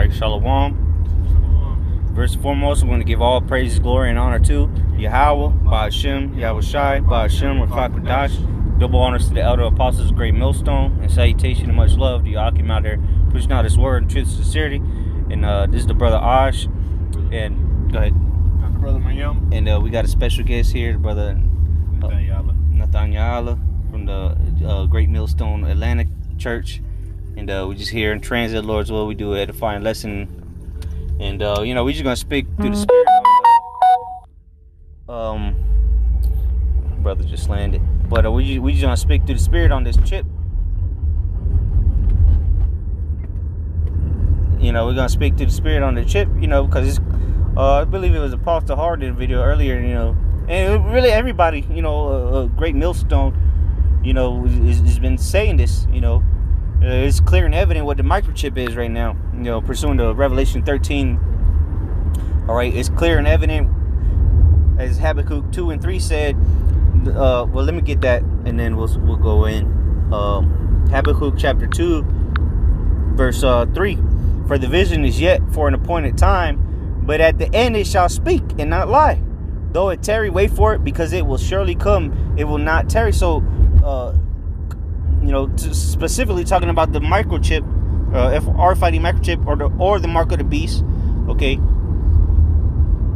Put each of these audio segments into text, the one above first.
right, shalom. First and foremost, we want to give all praise, glory, and honor to Yahweh, Ba'ashem, Yahweh Shai, Ba'ashem, Rafak Kadash. Double honors to the elder apostles, great millstone, and salutation and much love to Yakim out there pushing out his word in truth and sincerity. And this is the brother Ash. And go ahead. Dr. Brother Mayum. And we got a special guest here, the brother Nathaniel from the Great Millstone Atlantic Church. And we just here in transit, Lord's will. We do an edifying lesson. And we just gonna speak through the spirit. Brother just landed. But we just gonna speak through the spirit on this chip. We're gonna speak through the spirit on the chip, because it's I believe it was Apostle Hard in the video earlier, and really everybody, Great Millstone, has been saying this, it's clear and evident what the microchip is right now, pursuant to Revelation 13. All right, it's clear and evident, as Habakkuk 2 and 3 said. Well, let me get that, and then we'll go in. Habakkuk chapter 2, verse 3. For the vision is yet for an appointed time, but at the end it shall speak and not lie. Though it tarry, wait for it, because it will surely come. It will not tarry. So, specifically talking about the microchip, rfid microchip, or the mark of the beast. Okay,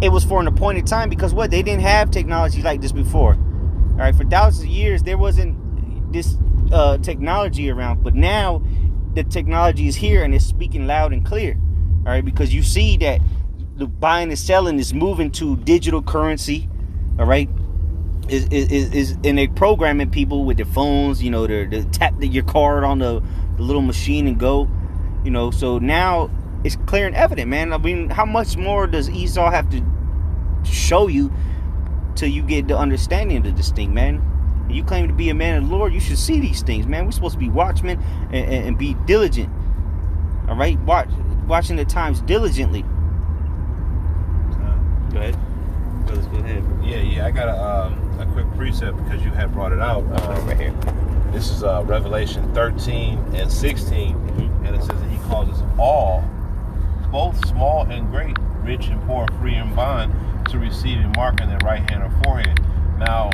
it was for an appointed time, because what, they didn't have technology like this before. All right, for thousands of years there wasn't this technology around, but now the technology is here and it's speaking loud and clear. All right, because you see that the buying and selling is moving to digital currency. All right, is and they programming people with their phones. They tap your card on the little machine and go. So now it's clear and evident, man. I mean, how much more does Esau have to show you till you get the understanding of this thing, man? You claim to be a man of the Lord, you should see these things, man. We're supposed to be watchmen and be diligent. All right, watching the times diligently. Go ahead. Let's go ahead. Yeah. I got a quick precept because you had brought it out. Right here. This is Revelation 13 and 16, and it says that He calls us all, both small and great, rich and poor, free and bond, to receive a mark on their right hand or forehead. Now,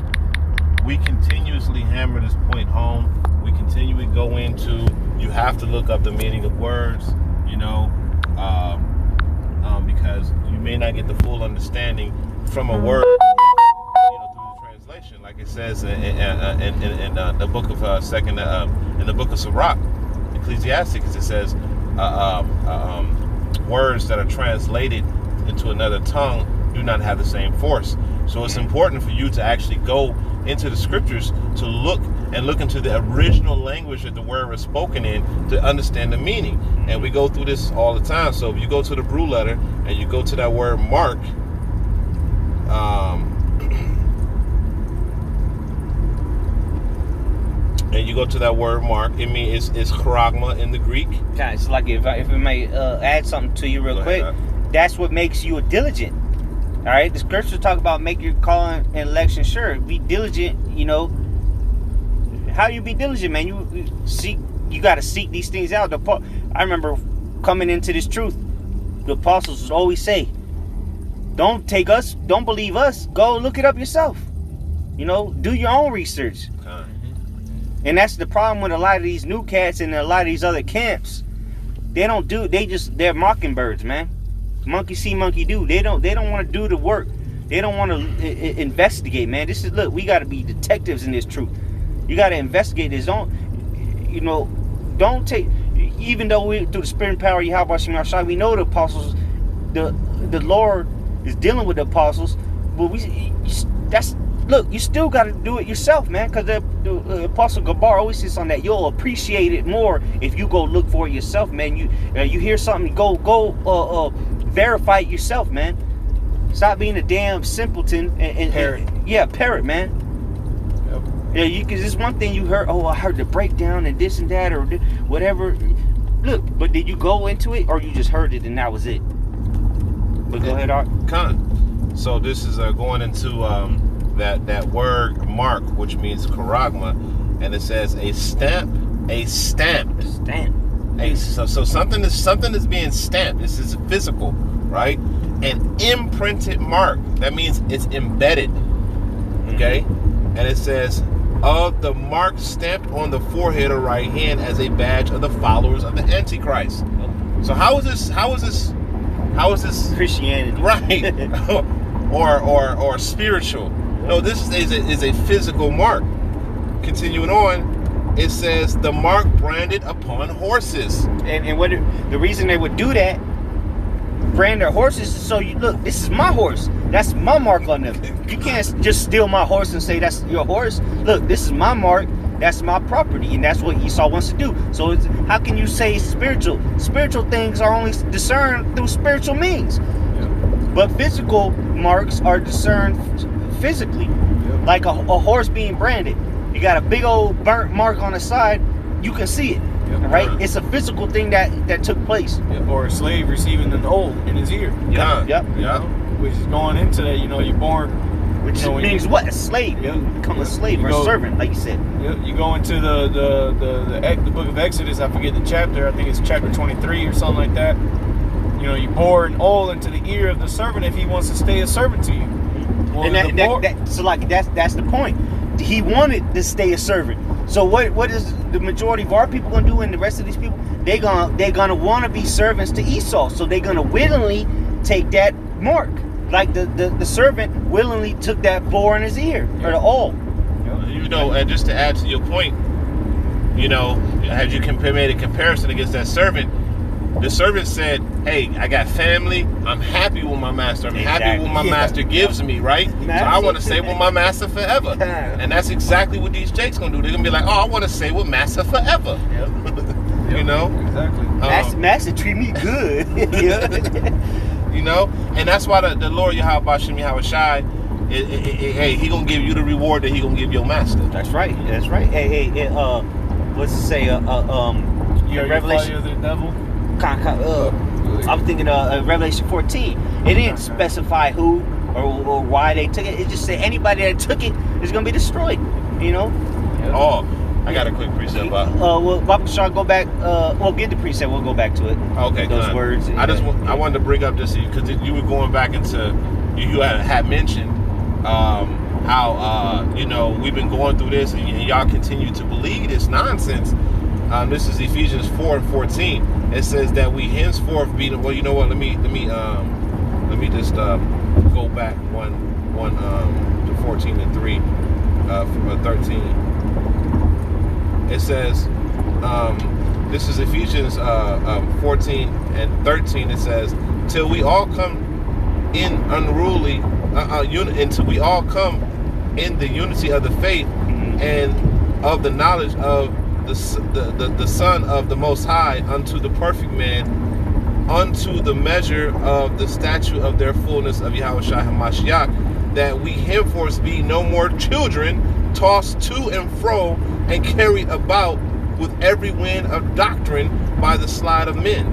we continuously hammer this point home. We continually go into, you have to look up the meaning of words, because you may not get the full understanding from a word, through the translation, like it says in the book of in the book of Sirach, Ecclesiastes. It says words that are translated into another tongue do not have the same force. So it's important for you to actually go into the scriptures to look into the original language that the word was spoken in to understand the meaning. And we go through this all the time. So if you go to the Brew letter and you go to that word mark, it means it's charagma in the Greek. Okay, it's like if I may add something to you real quick, that's what makes you a diligent. All right, the scriptures talk about make your calling and election sure. Be diligent. How do you be diligent, man? You got to seek these things out. I remember coming into this truth, the apostles would always say, don't believe us, go look it up yourself. Do your own research. And that's the problem with a lot of these new cats and a lot of these other camps. They're mockingbirds, man. Monkey see, monkey do. They don't want to do the work. They don't want to investigate, man. Look, we got to be detectives in this truth. You got to investigate this. Don't take, even though we, through the spirit and power of Yahweh, we know the apostles, the Lord is dealing with the apostles, but you still got to do it yourself, man, because the Apostle Gabar always sits on that. You'll appreciate it more if you go look for it yourself, man. You hear something, go verify it yourself, man. Stop being a damn simpleton and parrot. Parrot, man. Yep. Yeah, because it's one thing you heard. Oh, I heard the breakdown and this and that or whatever. Look, but did you go into it or you just heard it and that was it? But go ahead, Art. So this is going into that word mark, which means charagma, and it says a stamp So something is being stamped. This is physical, right? An imprinted mark. That means it's embedded. Okay? And it says, of the mark stamped on the forehead or right hand as a badge of the followers of the Antichrist. So how is this Christianity, right? or spiritual? No, this is a physical mark. Continuing on, it says the mark branded upon horses. And what the reason they would do that, brand their horses, is so you look, this is my horse. That's my mark on them. You can't just steal my horse and say that's your horse. Look, this is my mark. That's my property, and that's what Esau wants to do. So how can you say spiritual? Spiritual things are only discerned through spiritual means. But physical marks are discerned physically. Like a horse being branded. You got a big old burnt mark on the side, you can see it. Right? It's a physical thing that took place. Or a slave receiving an old in his ear. Which is going into that, you're born. Which means what? A slave. You become a slave or a servant, like you said. You go into the book of Exodus, I forget the chapter, I think it's chapter 23 or something like that. You bore an oil into the ear of the servant if he wants to stay a servant to you. Well, and that's the point. He wanted to stay a servant. So what is the majority of our people gonna do, and the rest of these people? They're gonna want to be servants to Esau. So they're gonna willingly take that mark, like the servant willingly took that bore in his ear or the oil. And just to add to your point, had you made a comparison against that servant, the servant said, "Hey, I got family. I'm happy with my master. I'm happy with what my master gives me, right? So I want to stay with my master forever." And that's exactly what these Jakes gonna do. They're gonna be like, "Oh, I want to stay with master forever." Exactly. Master treat me good. And that's why the Lord Yahweh Shem Yahweh Shai, hey, he gonna give you the reward that he gonna give your master. That's right. Hey, what's it say? Revelation of the devil. I'm thinking of Revelation 14. It didn't specify who or why they took it. It just said anybody that took it is going to be destroyed. Oh, I got a quick precept. Well, Baba Shah, go back. We'll get the precept. We'll go back to it. Okay, those words. I wanted to bring up this because you were going back into you had mentioned how we've been going through this and y'all continue to believe this nonsense. This is Ephesians 4:14. It says that we henceforth be the, well, you know what? Let me just go back one to 14 and 3, 13. It says this is Ephesians 14 and 13. It says, till we all come in unruly until we all come in the unity of the faith and of the knowledge of the Son of the Most High, unto the perfect man, unto the measure of the stature of their fullness of Yahweh Shai HaMashiach, that we henceforth be no more children, tossed to and fro and carried about with every wind of doctrine by the sleight of men.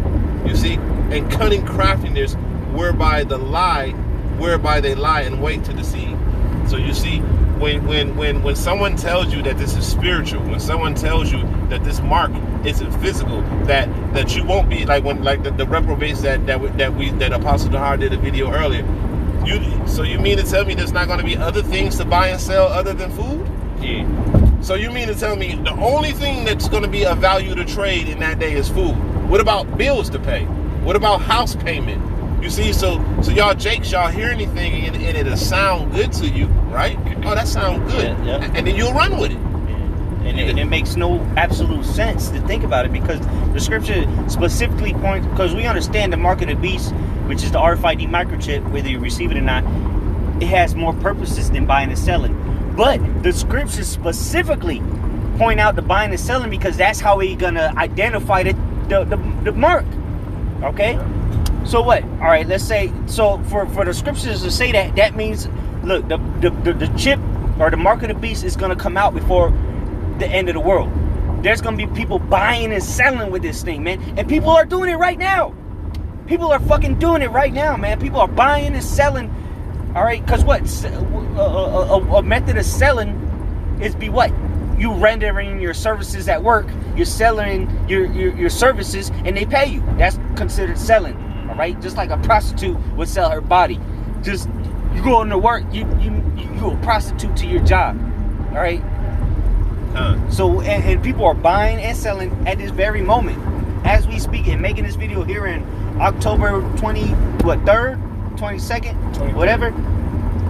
You see, and cunning craftiness, whereby they lie in wait to deceive. So you see, when someone tells you that this is spiritual, when someone tells you that this mark isn't physical, that you won't be like the reprobates that Apostle Dahar did a video earlier. You mean to tell me there's not going to be other things to buy and sell other than food? Yeah. So you mean to tell me the only thing that's going to be of value to trade in that day is food? What about bills to pay? What about house payment? You see, so y'all Jakes, y'all hear anything and it'll sound good to you, right? Oh, that sounds good. Yeah. And then you'll run with it. And it makes no absolute sense to think about it, because the scripture specifically points, because we understand the mark of the beast, which is the RFID microchip, whether you receive it or not, it has more purposes than buying and selling. But the scriptures specifically point out the buying and selling because that's how we're going to identify the mark. Okay? So what? All right, let's say, so for the scriptures to say that means, look, the chip or the mark of the beast is going to come out before the end of the world. There's going to be people buying and selling with this thing, man. And people are doing it right now. People are fucking doing it right now, man. People are buying and selling. All right, because what? A method of selling is be what? you rendering your services at work. You're selling your services, and they pay you. That's considered selling. All right, just like a prostitute would sell her body. Just you go into work, you a prostitute to your job. All right. So and people are buying and selling at this very moment, as we speak, and making this video here in October 3rd, 22nd, whatever,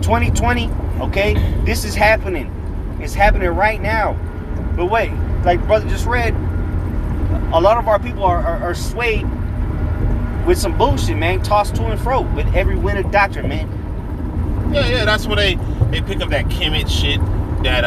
2020. Okay, this is happening. It's happening right now. But wait, like brother just read, a lot of our people are swayed with some bullshit, man, tossed to and fro with every wind of doctrine, man. Yeah, that's where they pick up that Kemet shit, that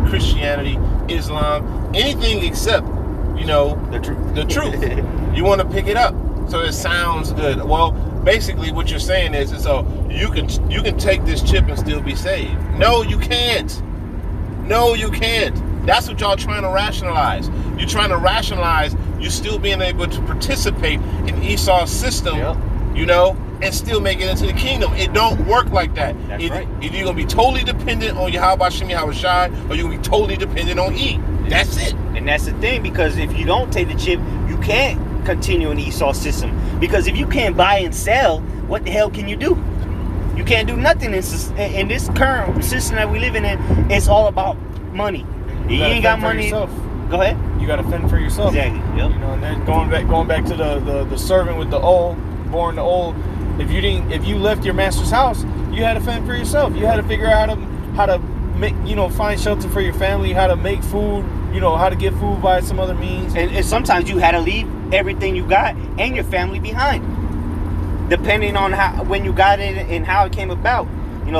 Christianity, Islam, anything except, the truth. You want to pick it up, so it sounds good. Well, basically, what you're saying is so you can take this chip and still be saved. No, you can't. No, you can't. That's what y'all trying to rationalize. You're trying to rationalize you still being able to participate in Esau's system, and still make it into the kingdom. It don't work like that. That's right. Either you're going to be totally dependent on Yahweh Shem Yahweh Shai, or you're going to be totally dependent on E. That's it. And that's the thing, because if you don't take the chip, you can't continue in Esau's system. Because if you can't buy and sell, what the hell can you do? You can't do nothing in this current system that we live in. It's all about money. You ain't got money. Go ahead. You got to fend for yourself. Exactly. Yep. And then going back to the servant with the old, born the old. If you left your master's house, you had to fend for yourself. You had to figure out how to make, find shelter for your family, how to make food, how to get food by some other means. And sometimes you had to leave everything you got and your family behind, depending on when you got it and how it came about.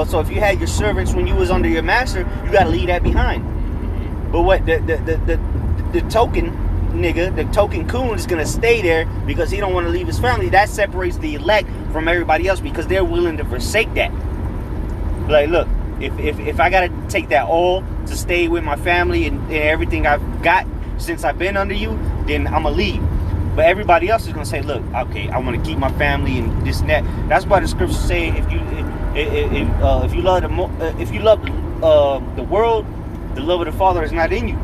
So if you had your servants when you was under your master, you got to leave that behind. But what the token nigga, the token coon, is gonna stay there because he don't want to leave his family. That separates the elect from everybody else, because they're willing to forsake that. Like, look, if I gotta take that all to stay with my family and everything I've got since I've been under you, then I'm gonna leave. But everybody else is gonna say, look, okay, I want to keep my family and this and that. That's why the scriptures say if you love the world, the love of the Father is not in you.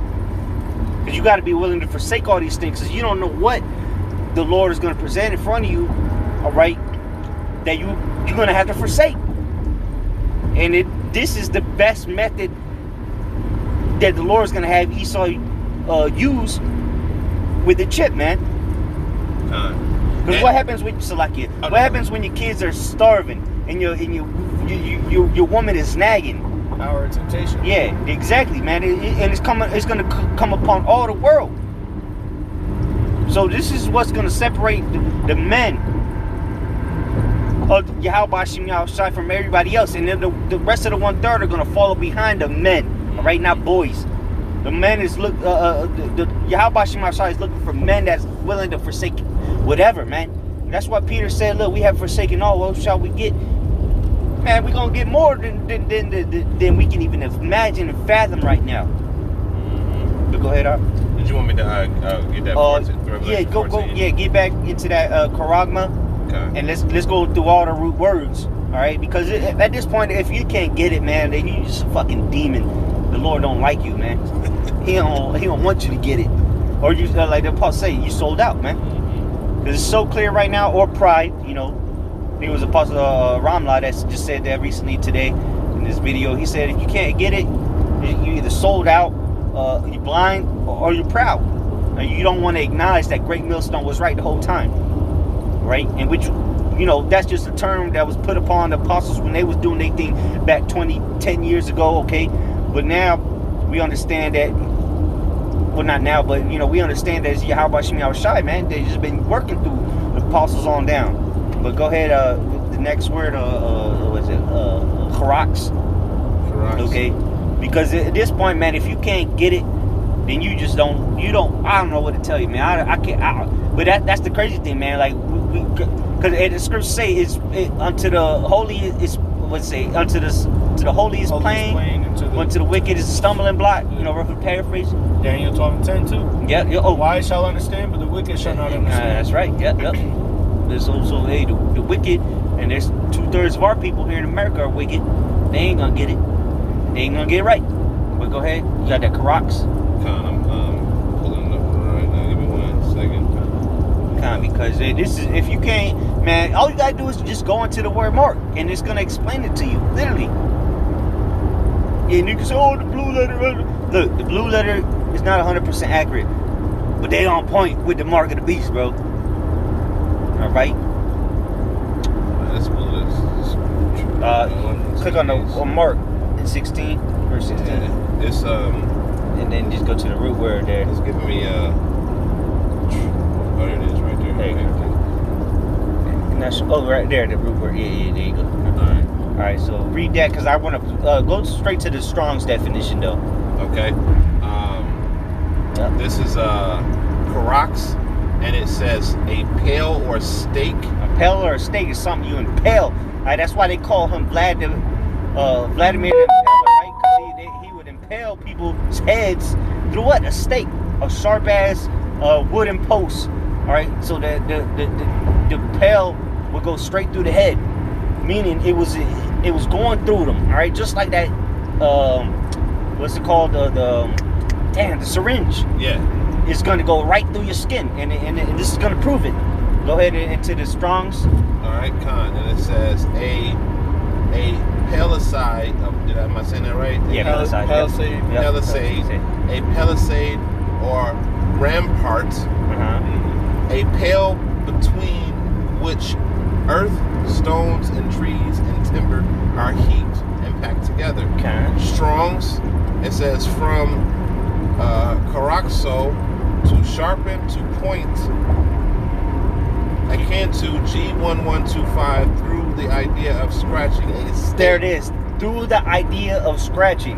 Because you got to be willing to forsake all these things, because you don't know what the Lord is going to present in front of you, all right, that you're going to have to forsake. And this is the best method that the Lord is going to have Esau use with the chip, man. Because what happens with Salakia? What happens when your kids are starving and your woman is nagging? Hour of temptation. Yeah, exactly, man. And it's going to come upon all the world. So this is what's going to separate the men of Yahweh Shem Yahweh Shai from everybody else, and then the rest of the 1/3 are going to follow behind the men. All right, not boys. The men is the Yahweh Shem Yahweh Shai is looking for men that's willing to forsake whatever, man. That's why Peter said, "Look, we have forsaken all. What shall we get?" Man, we're gonna get more than we can even imagine and fathom right now. But go ahead, Art. Did you want me to get that part? Yeah, go. Yeah, get back into that Charagma, okay. And let's go through all the root words. All right, because at this point, if you can't get it, man, then you just a fucking demon. The Lord don't like you, man. He don't want you to get it, or you like the apostle say, you sold out, man. Because it's so clear right now, or pride, It was Apostle Ramla that just said that recently today in this video. He said, if you can't get it, you either sold out, you're blind, or you're proud. You don't want to acknowledge that Great Millstone was right the whole time, right? And which, that's just a term that was put upon the apostles when they was doing their thing back 10 years ago, okay? But now we understand that, well, not now, but, we understand that it's Yahweh Shem Yahweh Shai, man. They've just been working through the apostles on down. But go ahead, the next word, what is it? Charax. Okay? Because at this point, man, if you can't get it, then you just don't, I don't know what to tell you, man. I can't, but that's the crazy thing, man. Like, because the scriptures say unto the holy is, unto the holy is plain, unto the wicked is a stumbling block, roughly paraphrase. Daniel 12:10 too. Yeah. Oh, wise shall understand, but the wicked shall not understand. That's right. Yep. There's also the wicked, and there's 2/3 of our people here in America are wicked. They ain't gonna get it. They ain't gonna get it right. But go ahead. You got that Karox? I'm pulling it up right now. Give me 1 second. Because this is, if you can't, man, all you gotta do is just go into the word mark, and it's gonna explain it to you, literally. And you can say, oh, the blue letter. Look, the blue letter is not 100% accurate, but they on point with the mark of the beast, bro. All right. Let's pull this. Click on the mark in 16, verse 16. Yeah, it's And then just go to the root word there. It's giving me oh, there it is right there. There you go. Oh, right there, the root word. Yeah, there you go. All right, so read that, because I want to go straight to the Strong's definition, though. Okay. This is Karox, and it says a pail or stake. A pail or a stake is something you impale. All right, that's why they call him Vladimir the Impaler, right? Because he would impale people's heads through what? A stake, a sharp ass wooden post. All right, so the pail would go straight through the head, meaning it was going through them. All right, just like that. What's it called? The syringe. Yeah. It's going to go right through your skin, and this is going to prove it. Go ahead into the Strong's. All right, and it says a palisade. Am I saying that right? Yeah, palisade. Palisade. Yep. Palisade. A palisade or rampart. A pale between which earth, stones, and trees and timber are heaped and packed together. Okay. Strong's. It says from Karoxo to sharpen to point. Akin to G1125 through the idea of scratching a stake. There it is. Through the idea of scratching.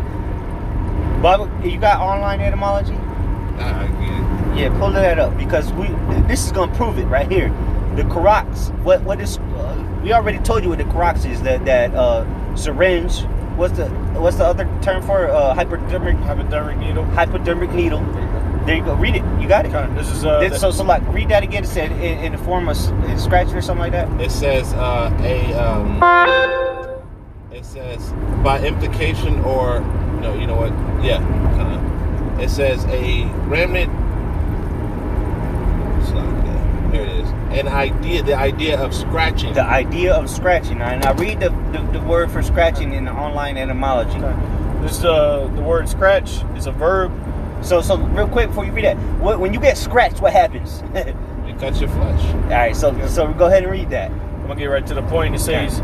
But you got online etymology? I get it. Yeah, pull that up, because this is gonna prove it right here. The Karox. What is? We already told you what the Karox is. That syringe. What's the other term for hypodermic needle? Hypodermic needle. There you go. Read it. You got it. Okay. This is so like read that again. It said in the form of scratching or something like that. It says it says by implication, or no, you know what? Yeah, kind of. It says a remnant. There it is. The idea of scratching. The idea of scratching. And I read the word for scratching in the online etymology. Okay. This the word scratch is a verb. So real quick before you read that, when you get scratched, what happens? You cut your flesh. All right, so go ahead and read that. I'm gonna get right to the point. It says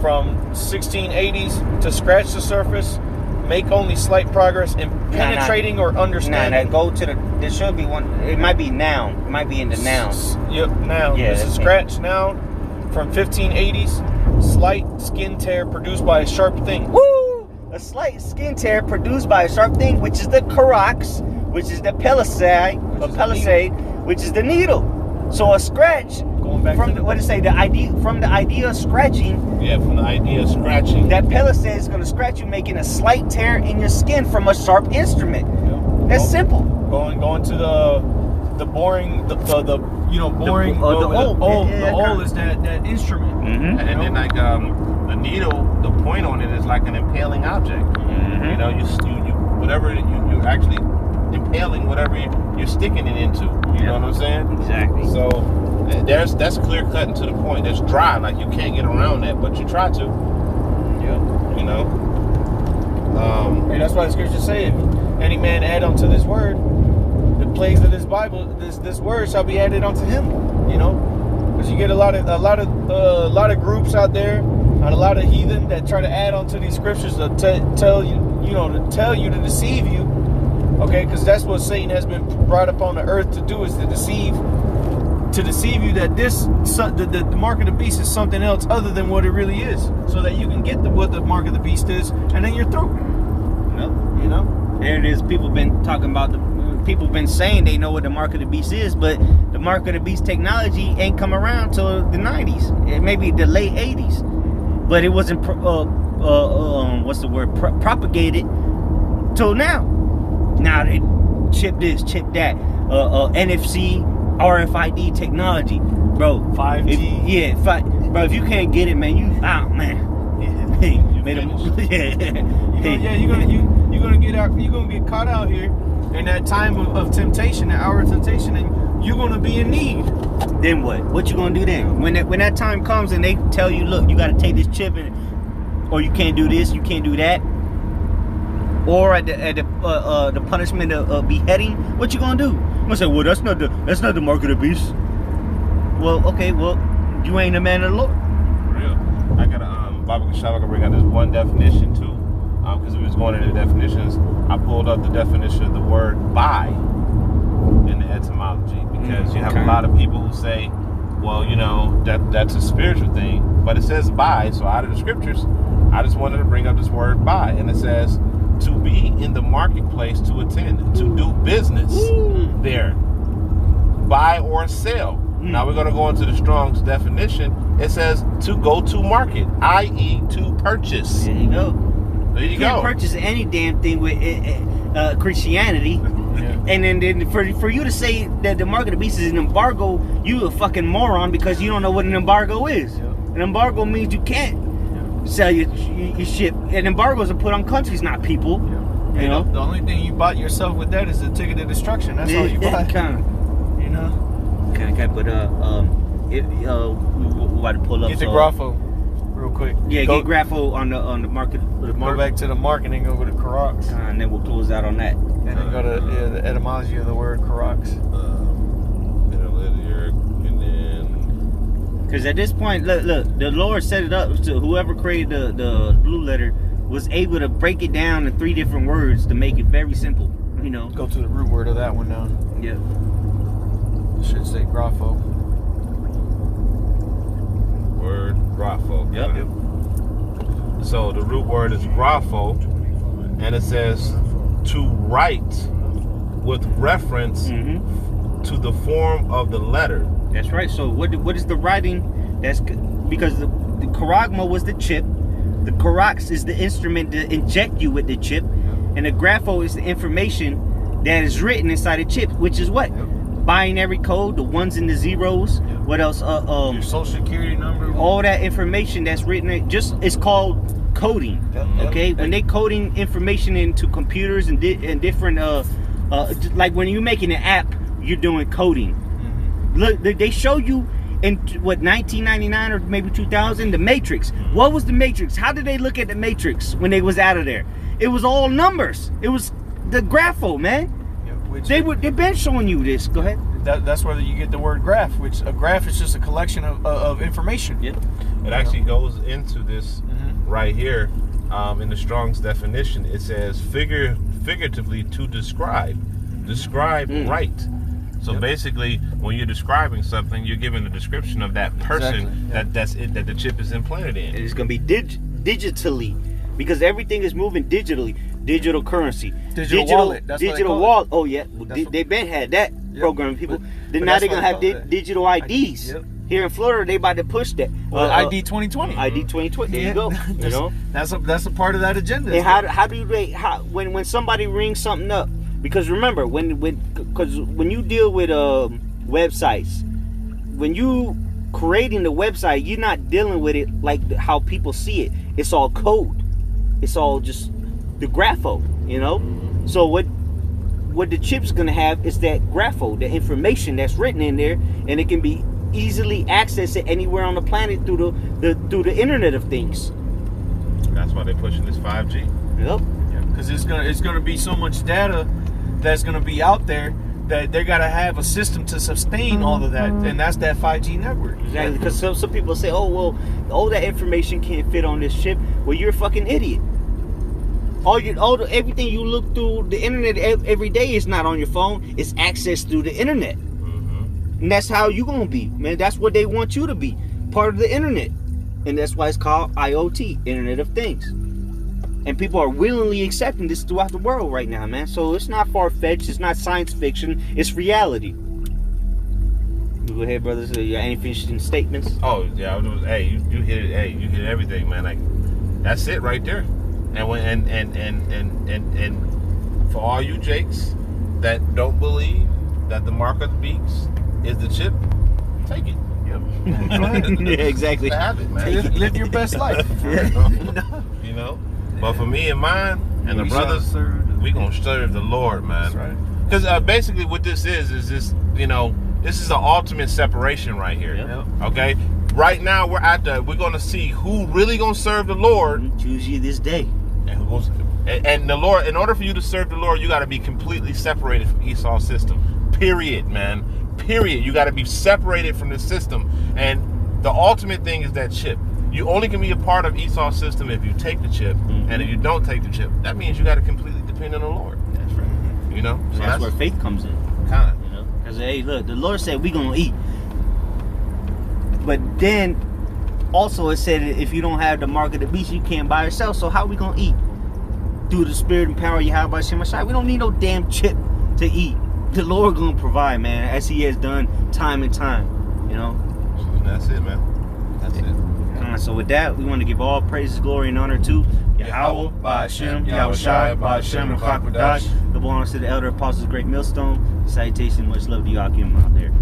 from 1680s to scratch the surface, make only slight progress in penetrating or understanding. Go to there should be one. It might be noun. It might be in the nouns. Yep, noun. Yeah, this is scratch noun from 1580s. Slight skin tear produced by a sharp thing. Woo! A slight skin tear produced by a sharp thing, which is the Karox, which is the palisade, which is the needle. So a scratch. Going back from to what it say? The idea of scratching. Yeah, from the idea of scratching. That palisade is going to scratch you, making a slight tear in your skin from a sharp instrument. Yep. That's simple. Going to the boring, the boring. The hole is that instrument. Mm-hmm. And then like the needle, the point on it is like an impaling object. Mm-hmm. You know, you whatever you're actually impaling whatever you're sticking it into. You know what I'm saying? Exactly. So that's clear cut and to the point. It's dry, like you can't get around that, but you try to. Yeah. You know. And that's why the scriptures say, if any man add unto this word the plagues of this Bible, this word shall be added unto him. You know, because you get a lot of groups out there, and a lot of heathen that try to add onto these scriptures to tell you to deceive you. Okay, because that's what Satan has been brought upon the earth to do, is to deceive you that the mark of the beast is something else other than what it really is, so that you can get what the mark of the beast is, and then you're through. You know, there it is. People been talking about people been saying they know what the mark of the beast is, but the mark of the beast technology ain't come around till the 90s, it maybe the late 80s, but it wasn't propagated till now. Now they chip this, chip that, NFC, RFID technology, bro. 5G. Bro. If you can't get it, man, you out, man. You made finished. yeah. You're You're gonna get out. You're gonna get caught out here in that time of temptation, the hour of temptation, and you're gonna be in need. Then what? What you gonna do then? When that time comes and they tell you, look, you gotta take this chip, or you can't do this, you can't do that, or at the punishment of beheading, what you gonna do? I'm gonna say, well, that's not the mark of the beast. Well, okay, well, you ain't a man of the Lord. Real. I got a Bible shop. I can bring out this one definition too, because we was going into definitions. I pulled up the definition of the word "buy" in the etymology, because you have a lot of people who say, well, you know, that's a spiritual thing, but it says "buy." So out of the scriptures, I just wanted to bring up this word "buy," and it says to be in the marketplace, to attend, to do business there, buy or sell. Now we're going to go into the Strong's definition. It says to go to market, i.e. to purchase. There you go. There you can't go. purchase any damn thing with Christianity. And then for you to say that the mark of the beast is an embargo, you a fucking moron, because you don't know what an embargo is. An embargo means you can't sell your shit. And embargoes are put on countries, not people. You know? The only thing you bought yourself with that is the ticket to destruction. That's all you buy. You know? Okay, but we about to pull up. Get the Grapho real quick. Yeah, get Grapho on the market. Go back to the mark and then go to Karax. And then we'll close out on that. And then go to the etymology of the word Karax. And then, because at this point, look, the Lord set it up to whoever created the blue letter was able to break it down in 3 different words to make it very simple. You know. Go to the root word of that one now. Yeah. Should say Grapho. word grapho. Yep. So the root word is grapho, and it says to write with reference to the form of the letter. That's right. So what is the writing? That's because the charagma was the chip, the karax is the instrument to inject you with the chip, and the grapho is the information that is written inside the chip, which is what? Binary code, the ones and the zeros. What else? Your social security number. All that information that's written, it's called coding. Okay, when they coding information into computers and different like when you're making an app, you're doing coding. Look, they show you in what 1999 or maybe 2000 the Matrix. What was the Matrix? How did they look at the Matrix when they was out of there? It was all numbers. It was the grapho, man. They've been showing you this. Go ahead. That's where you get the word graph, which a graph is just a collection of information. Yep. It actually goes into this right here in the Strong's definition. It says figuratively to describe right. So basically, when you're describing something, you're giving a description of that person that the chip is implanted in. And it's gonna be digitally, because everything is moving digitally. Digital currency, digital wallet. That's digital wallet. Oh yeah, they've been had that program. People. Then now they're gonna have digital IDs. Here in Florida, they about to push that. ID 2020. ID 2020. There you go. You know, that's a part of that agenda. And how do they when somebody rings something up? Because remember when you deal with websites, when you creating the website, you're not dealing with it like how people see it. It's all code. It's all just the grapho, you know. So what the chip's gonna have is that grapho, the information that's written in there, and it can be easily accessed anywhere on the planet through the Internet of Things. That's why they're pushing this 5G. Yep. Because it's gonna be so much data that's gonna be out there that they gotta have a system to sustain all of that, and that's that 5G network. Exactly. Because some people say, oh well, all that information can't fit on this chip. Well, you're a fucking idiot. Everything you look through the internet every day is not on your phone. It's accessed through the internet, and that's how you gonna be, man. That's what they want you to be, part of the internet, and that's why it's called IoT, Internet of Things. And people are willingly accepting this throughout the world right now, man. So it's not far-fetched. It's not science fiction. It's reality. Go ahead, brothers. You got any finishing statements? Oh yeah, hey, you hit it. Hey, you hit everything, man. Like that's it right there. And for all you Jakes that don't believe that the mark of the beast is the chip, take it. Yep. Yeah, exactly. Have it, man. Live your best life. You know. But for me and mine, And the brothers, we gonna serve the Lord, man. That's right. Because basically what this is this, this is the ultimate separation right here. Yep. Okay? Right now we're gonna see who really gonna serve the Lord. Choose you this day. And the Lord, in order for you to serve the Lord, you got to be completely separated from Esau's system. Period, man. Period. You got to be separated from the system. And the ultimate thing is that chip. You only can be a part of Esau's system if you take the chip. Mm-hmm. And if you don't take the chip, that means you got to completely depend on the Lord. That's right. So that's where faith comes in. Kind of. Because, hey, look, the Lord said we're going to eat. But then, also it said if you don't have the mark of the beast, you can't buy yourself. So how are we going to eat? Through the spirit and power you have by Shem Mashai. We don't need no damn chip to eat. The Lord gonna provide, man, as He has done time and time. That's it, man. That's it. So with that, we want to give all praises, glory, and honor to Yahweh, Ba'ashem, Yahushai, Ba'ashem, and Chakwadash. The honors to the elder apostles, great millstone. Salutation, much love to you, Akim, out there.